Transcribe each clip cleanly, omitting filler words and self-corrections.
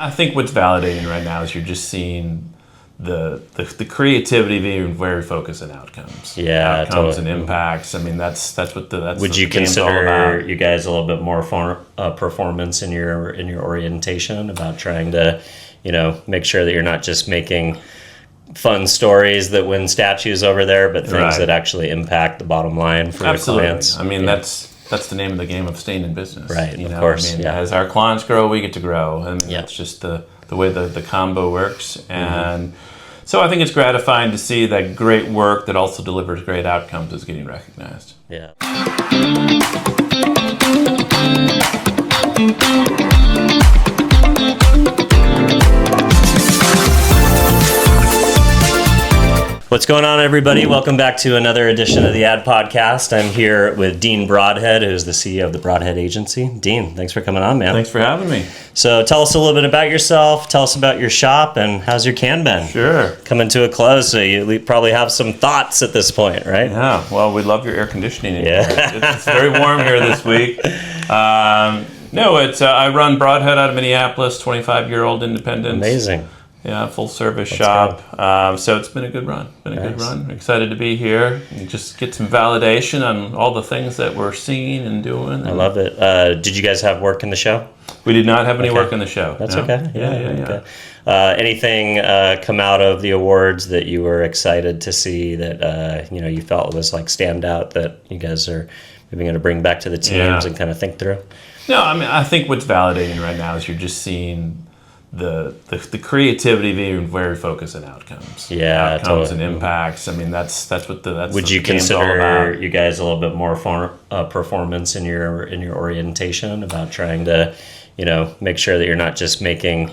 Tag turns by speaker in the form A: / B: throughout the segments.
A: I think what's validating right now is you're just seeing the creativity being very focused on outcomes. Outcomes
B: totally.
A: and impacts. I mean, that's what the
B: Would you consider you guys a little bit more performance in your orientation about trying to, make sure that you're not just making fun stories that win statues over there, but things that actually impact the bottom line for your clients?
A: I mean, that's the name of the game of staying in business.
B: Right, of course.
A: As our clients grow, we get to grow. I mean, that's just the way the combo works. And so I think it's gratifying to see that great work that also delivers great outcomes is getting recognized.
B: Yeah. What's going on, everybody? Welcome back to another edition of the Ad Podcast. I'm here with Dean Broadhead, who's the CEO of the Broadhead Agency. Dean, thanks for coming on, man.
A: Thanks for having me.
B: So tell us a little bit about yourself. Tell us about your shop, and how's your can been?
A: Sure.
B: Coming to a close, so you probably have some thoughts at this point, right?
A: Yeah. Well, we love your air conditioning in here. It's very warm here this week. I run Broadhead out of Minneapolis, 25-year-old independent.
B: Amazing.
A: Yeah, full service shop. So it's been a good run. Good run. Excited to be here and just get some validation on all the things that we're seeing and doing.
B: I love it. Did you guys have work in the show?
A: We did not have any work in the show.
B: That's
A: no?
B: Okay.
A: Yeah.
B: Anything come out of the awards that you were excited to see that you felt was like stand out that you guys are maybe going to bring back to the teams and kind of think through?
A: No, I mean, I think what's validating right now is you're just seeing the creativity being very focused on outcomes. Outcomes and impacts. I mean, that's what
B: Would you consider you guys a little bit more performance in your orientation about trying to, make sure that you're not just making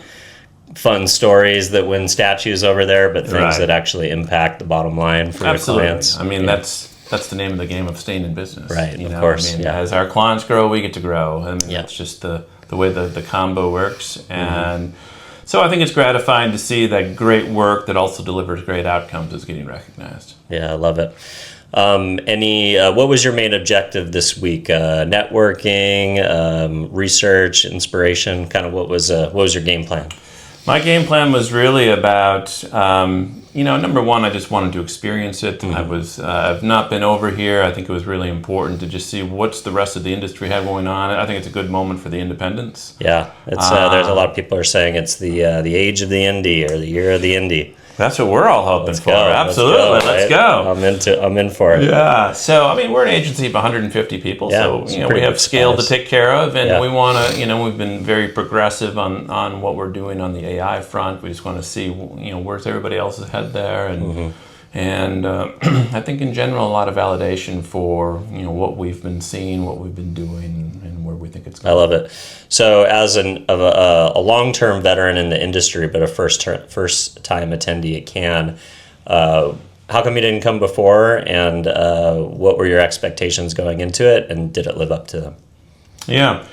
B: fun stories that win statues over there, but things that actually impact the bottom line for your clients?
A: I mean, that's the name of the game of staying in business.
B: Right, of course.
A: As our clients grow, we get to grow. I mean, that's just the way the combo works. And so I think it's gratifying to see that great work that also delivers great outcomes is getting recognized.
B: Yeah, I love it. What was your main objective this week? Networking, research, inspiration, kind of what was your game plan?
A: My game plan was really about, number one, I just wanted to experience it. I've not been over here. I think it was really important to just see what's the rest of the industry have going on. I think it's a good moment for the independents.
B: Yeah, it's there's a lot of people are saying it's the age of the indie or the year of the indie.
A: That's what we're all hoping for. Absolutely. Let's go.
B: I'm in for it.
A: Yeah. So, I mean, we're an agency of 150 people. So, we have scale to take care of. And we want to, we've been very progressive on what we're doing on the AI front. We just want to see, where's everybody else's head there. And I think in general, a lot of validation for, what we've been seeing, what we've been doing, and where we think it's going.
B: I love it. So as a long-term veteran in the industry, but a first-time attendee at Cannes, how come you didn't come before, and what were your expectations going into it, and did it live up to them?
A: Yeah,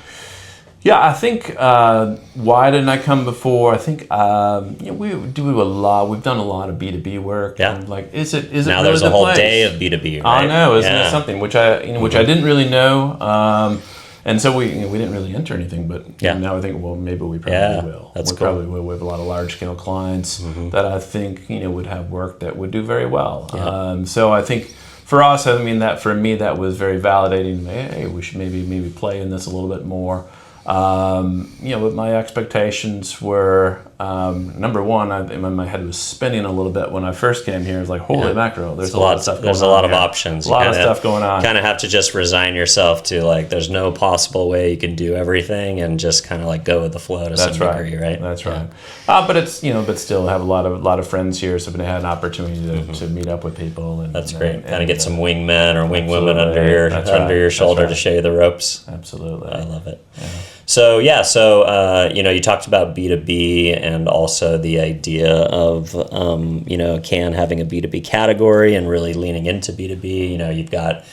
A: I think why didn't I come before? I think we do a lot. We've done a lot of B2B work.
B: Yeah.
A: And is it
B: now
A: really
B: there's a whole day of B2B, right?
A: I know, isn't it something which I didn't really know. And so we didn't really enter anything, but now I think, well, maybe we probably will.
B: That's cool.
A: Probably will. We have a lot of large-scale clients that I think would have work that would do very well.
B: Yeah.
A: So I think for us, I mean, that for me that was very validating. Hey, we should maybe play in this a little bit more. But my expectations were, number one, my head was spinning a little bit when I first came here. It was like, holy mackerel, there's a lot of stuff going on.
B: There's a lot of options.
A: A lot of stuff going on.
B: Kind of have to just resign yourself to, like, there's no possible way you can do everything, and just kind of like go with the flow to some degree, right?
A: That's right. But it's, but still have a lot of friends here, so I've had an opportunity to meet up with people. And
B: that's great. Kind of get some wingmen or wingwomen under your shoulder to show you the ropes.
A: Absolutely.
B: I love it. Yeah. So you talked about B2B and also the idea of, Cannes having a B2B category and really leaning into B2B. You've got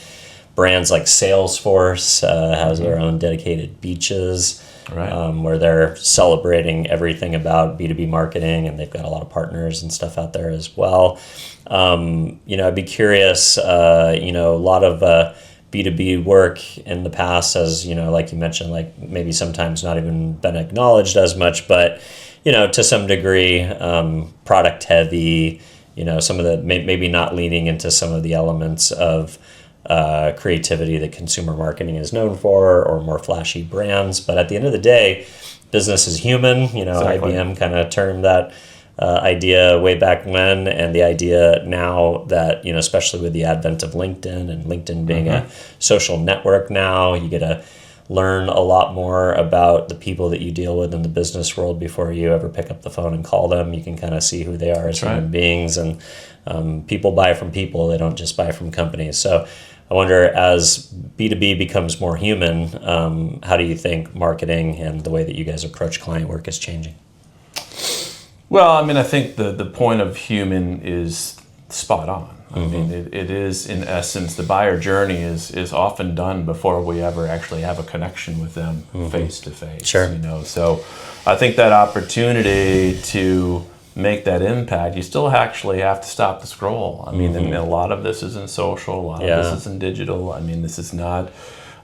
B: brands like Salesforce has their own dedicated beaches, where they're celebrating everything about B2B marketing, and they've got a lot of partners and stuff out there as well. I'd be curious, a lot of B2B work in the past has, like you mentioned, like maybe sometimes not even been acknowledged as much, but to some degree, product heavy, some of the, maybe not leaning into some of the elements of creativity that consumer marketing is known for, or more flashy brands. But at the end of the day, business is human.
A: Exactly.
B: IBM kind of termed that idea way back when, and the idea now that, especially with the advent of LinkedIn, and LinkedIn being a social network now, you get to learn a lot more about the people that you deal with in the business world before you ever pick up the phone and call them. You can kind of see who they are as human beings, and people buy from people. They don't just buy from companies. So I wonder, as B2B becomes more human, how do you think marketing and the way that you guys approach client work is changing?
A: Well, I think the point of human is spot on. I mean, it is, in essence, the buyer journey is often done before we ever actually have a connection with them face to face.
B: Sure.
A: So I think that opportunity to make that impact, you still actually have to stop the scroll. And a lot of this is in social, a lot of this is in digital. This is not,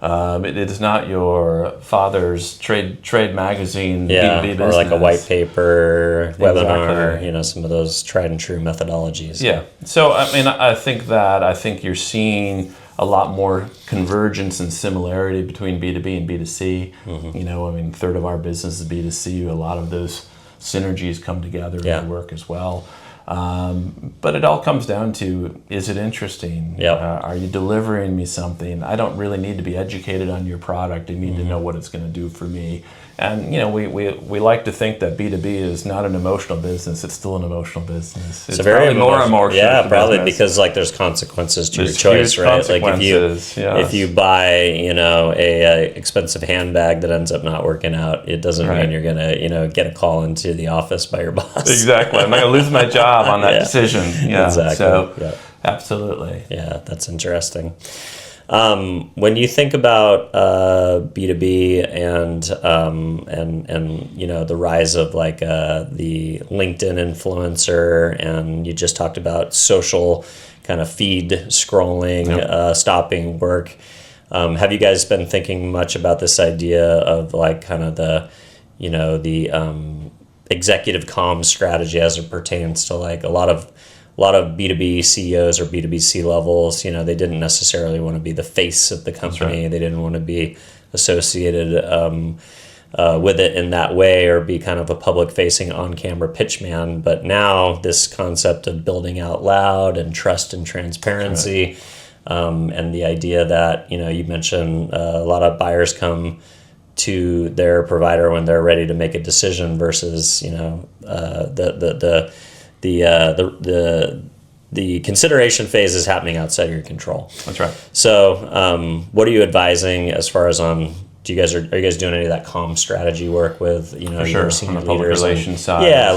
A: it is not your father's trade magazine B2B business.
B: Or like a white paper, webinar, some of those tried and true methodologies.
A: Yeah. So, I think you're seeing a lot more convergence and similarity between B2B and B2C. A third of our business is B2C. A lot of those synergies come together in work as well. But it all comes down to, is it interesting? Are you delivering me something? I don't really need to be educated on your product. I need to know what it's going to do for me. And, we like to think that B2B is not an emotional business. It's still an emotional business. It's
B: very
A: more emotional.
B: Yeah, probably business. Because there's consequences to your choice, right? Like if you buy, a expensive handbag that ends up not working out, it doesn't mean you're gonna, get a call into the office by your boss.
A: Exactly. I'm not gonna lose my job on that decision. Yeah.
B: Exactly.
A: So, absolutely.
B: Yeah, that's interesting. When you think about B2B and the rise of the LinkedIn influencer, and you just talked about social kind of feed scrolling, stopping work. Have you guys been thinking much about this idea of the executive comms strategy as it pertains to a lot of B2B CEOs or B2B C-levels? They didn't necessarily want to be the face of the company. They didn't want to be associated with it in that way, or be kind of a public-facing on-camera pitchman. But now this concept of building out loud and trust and transparency, and the idea that, you mentioned a lot of buyers come to their provider when they're ready to make a decision versus, the consideration phase is happening outside of your control.
A: That's right.
B: So, what are you advising as far as on? Are you guys doing any of that comm strategy work with your senior
A: on the public
B: leaders?
A: relations side.
B: Yeah,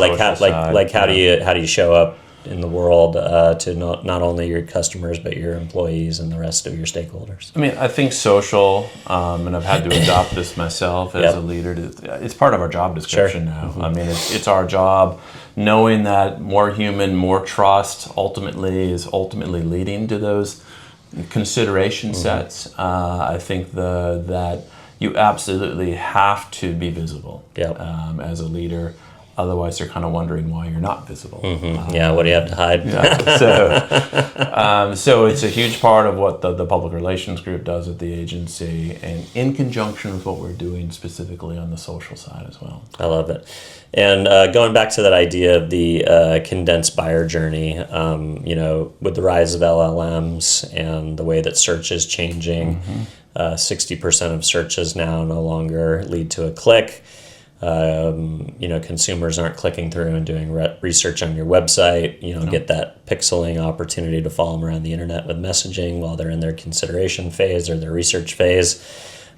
B: how do you show up in the world to not only your customers but your employees and the rest of your stakeholders?
A: I think social, and I've had to adopt this myself as a leader. It's part of our job description now. It's our job, knowing that more human, more trust is ultimately leading to those consideration sets. I think that you absolutely have to be visible as a leader. Otherwise, they're kind of wondering why you're not visible.
B: What do you have to hide?
A: So it's a huge part of what the public relations group does at the agency, and in conjunction with what we're doing specifically on the social side as well.
B: I love it. And going back to that idea of the condensed buyer journey, with the rise of LLMs and the way that search is changing, 60% of searches now no longer lead to a click. Consumers aren't clicking through and doing research on your website. You don't get that pixeling opportunity to follow them around the internet with messaging while they're in their consideration phase or their research phase.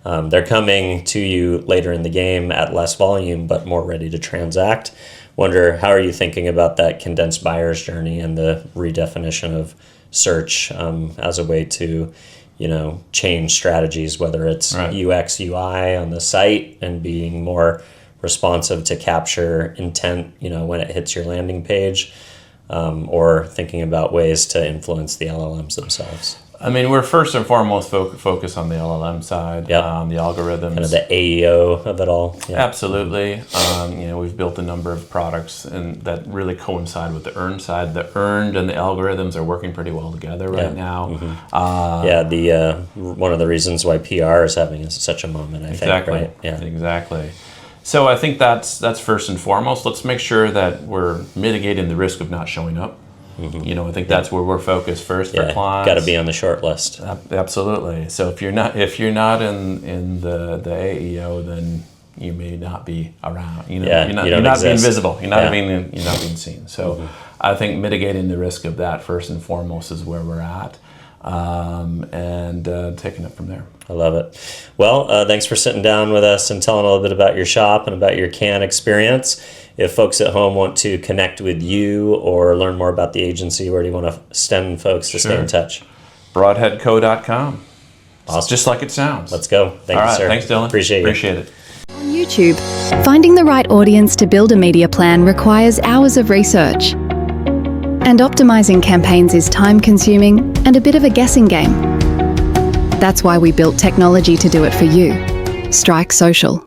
B: They're coming to you later in the game at less volume, but more ready to transact. Wonder, how are you thinking about that condensed buyer's journey and the redefinition of search as a way to, change strategies, whether it's UX, UI on the site and being more responsive to capture intent, when it hits your landing page, or thinking about ways to influence the LLMs themselves?
A: I mean, we're first and foremost focused on the LLM side, the algorithms.
B: Kind of the AEO of it all.
A: Yeah. Absolutely. We've built a number of products and that really coincide with the earned side. The earned and the algorithms are working pretty well together right now.
B: One of the reasons why PR is having such a moment, I think, right?
A: Yeah, exactly. So I think that's first and foremost. Let's make sure that we're mitigating the risk of not showing up. I think that's where we're focused first for clients.
B: Got to be on the short list.
A: Absolutely. So if you're not in the AEO, then you may not be around. You're not being visible. You're not being seen. So I think mitigating the risk of that first and foremost is where we're at, and taking it from there.
B: I love it. Well, thanks for sitting down with us and telling a little bit about your shop and about your CAN experience. If folks at home want to connect with you or learn more about the agency, where do you want to send folks to stay in touch?
A: Broadheadco.com.
B: Awesome.
A: It's just like it sounds.
B: Let's go. Thank you, sir.
A: Thanks, Dylan.
B: Appreciate
A: it.
C: On YouTube, finding the right audience to build a media plan requires hours of research. And optimizing campaigns is time-consuming and a bit of a guessing game. That's why we built technology to do it for you. Strike Social.